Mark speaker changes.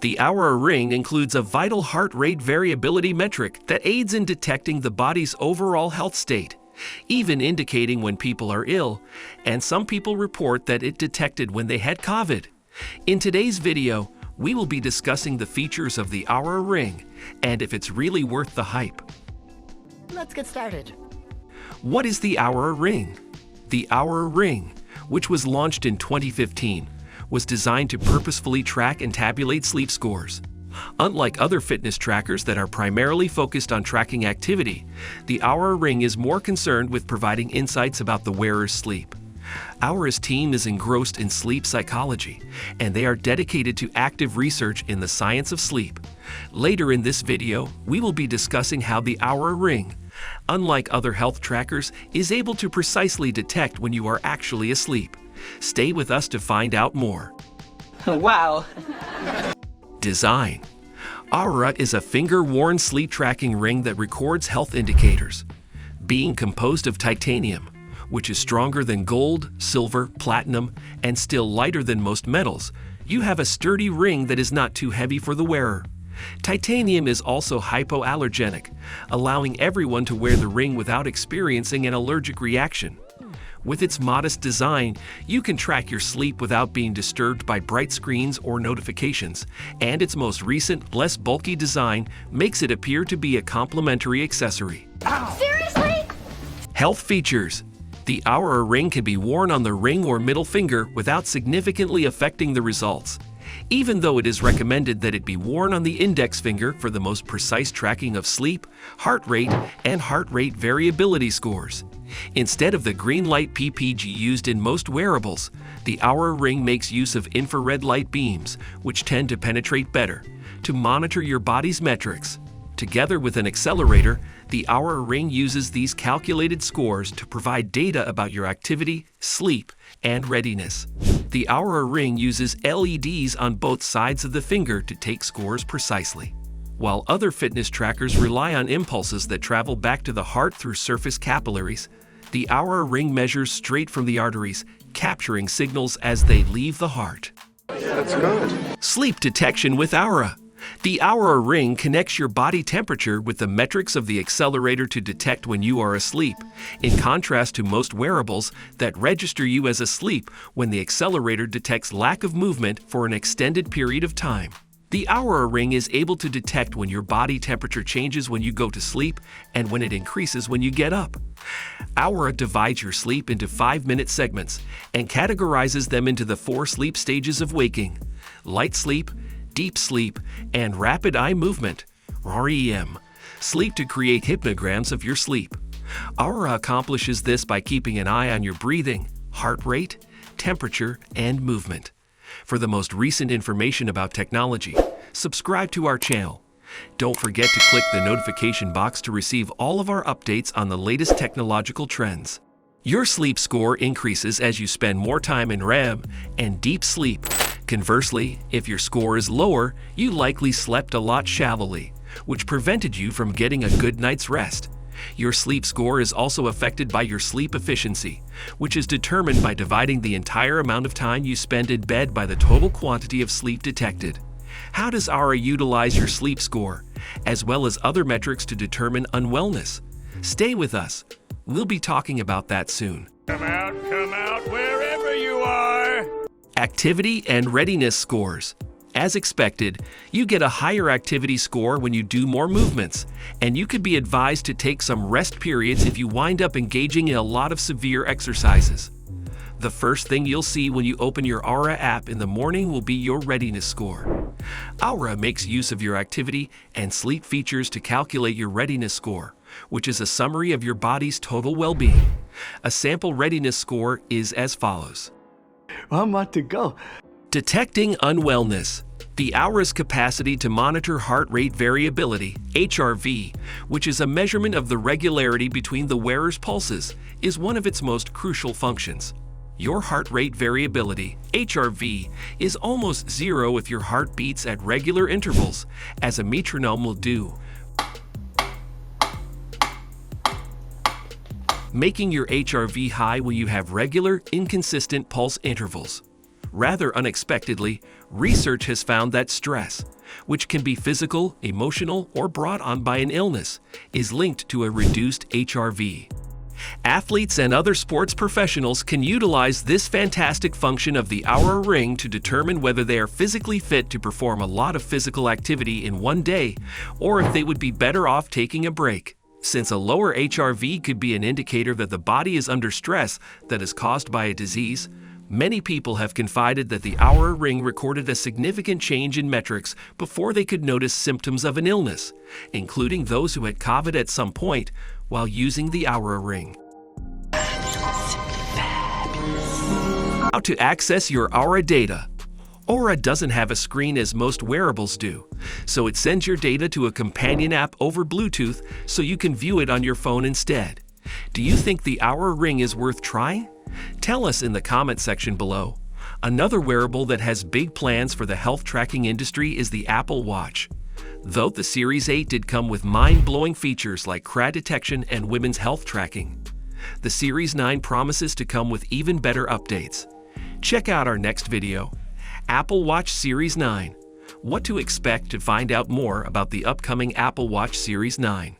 Speaker 1: The OURA ring includes a vital heart rate variability metric that aids in detecting the body's overall health state, even indicating when people are ill, and some people report that it detected when they had COVID. In today's video, we will be discussing the features of the OURA ring and if it's really worth the hype.
Speaker 2: Let's get started.
Speaker 1: What is the OURA ring? The OURA ring, which was launched in 2015, was designed to purposefully track and tabulate sleep scores. Unlike other fitness trackers that are primarily focused on tracking activity, the OURA ring is more concerned with providing insights about the wearer's sleep. OURA's team is engrossed in sleep psychology, and they are dedicated to active research in the science of sleep. Later in this video, we will be discussing how the OURA ring, unlike other health trackers, is able to precisely detect when you are actually asleep. Stay with us to find out more.
Speaker 2: Wow.
Speaker 1: Design. OURA is a finger-worn sleep tracking ring that records health indicators. Being composed of titanium, which is stronger than gold, silver, platinum, and still lighter than most metals, you have a sturdy ring that is not too heavy for the wearer. Titanium is also hypoallergenic, allowing everyone to wear the ring without experiencing an allergic reaction. With its modest design, you can track your sleep without being disturbed by bright screens or notifications, and its most recent, less bulky design makes it appear to be a complementary accessory.
Speaker 2: Seriously?
Speaker 1: Health features. The OURA ring can be worn on the ring or middle finger without significantly affecting the results, even though it is recommended that it be worn on the index finger for the most precise tracking of sleep, heart rate, and heart rate variability scores. Instead of the green light PPG used in most wearables, the OURA ring makes use of infrared light beams, which tend to penetrate better, to monitor your body's metrics. Together with an accelerator, the OURA ring uses these calculated scores to provide data about your activity, sleep, and readiness. The OURA ring uses LEDs on both sides of the finger to take scores precisely. While other fitness trackers rely on impulses that travel back to the heart through surface capillaries, the OURA ring measures straight from the arteries, capturing signals as they leave the heart.
Speaker 3: That's good.
Speaker 1: Sleep detection with OURA. The OURA ring connects your body temperature with the metrics of the accelerator to detect when you are asleep, in contrast to most wearables that register you as asleep when the accelerator detects lack of movement for an extended period of time. The OURA ring is able to detect when your body temperature changes when you go to sleep and when it increases when you get up. OURA divides your sleep into 5-minute segments and categorizes them into the 4 sleep stages of waking: light sleep, deep sleep, and rapid eye movement, REM. Sleep to create hypnograms of your sleep. OURA accomplishes this by keeping an eye on your breathing, heart rate, temperature, and movement. For the most recent information about technology, subscribe to our channel. Don't forget to click the notification box to receive all of our updates on the latest technological trends. Your sleep score increases as you spend more time in REM and deep sleep. Conversely, if your score is lower, you likely slept a lot shallowly, which prevented you from getting a good night's rest. Your sleep score is also affected by your sleep efficiency, which is determined by dividing the entire amount of time you spend in bed by the total quantity of sleep detected. How does OURA utilize your sleep score, as well as other metrics to determine unwellness? Stay with us. We'll be talking about that soon.
Speaker 4: Come out, wherever you are!
Speaker 1: Activity and readiness scores. As expected, you get a higher activity score when you do more movements, and you could be advised to take some rest periods if you wind up engaging in a lot of severe exercises. The first thing you'll see when you open your OURA app in the morning will be your readiness score. OURA makes use of your activity and sleep features to calculate your readiness score, which is a summary of your body's total well-being. A sample readiness score is as follows.
Speaker 3: I'm about to go.
Speaker 1: Detecting unwellness. The OURA's capacity to monitor heart rate variability, HRV, which is a measurement of the regularity between the wearer's pulses, is one of its most crucial functions. Your heart rate variability, HRV, is almost zero if your heart beats at regular intervals, as a metronome will do, making your HRV high when you have regular, inconsistent pulse intervals. Rather unexpectedly, research has found that stress, which can be physical, emotional, or brought on by an illness, is linked to a reduced HRV. Athletes and other sports professionals can utilize this fantastic function of the OURA ring to determine whether they are physically fit to perform a lot of physical activity in one day, or if they would be better off taking a break. Since a lower HRV could be an indicator that the body is under stress that is caused by a disease, many people have confided that the OURA ring recorded a significant change in metrics before they could notice symptoms of an illness, including those who had COVID at some point while using the OURA ring. How to access your OURA data. OURA doesn't have a screen as most wearables do, so it sends your data to a companion app over Bluetooth so you can view it on your phone instead. Do you think the OURA ring is worth trying? Tell us in the comment section below. Another wearable that has big plans for the health tracking industry is the Apple Watch. Though the Series 8 did come with mind-blowing features like crash detection and women's health tracking, the Series 9 promises to come with even better updates. Check out our next video, Apple Watch Series 9. What to expect to find out more about the upcoming Apple Watch Series 9.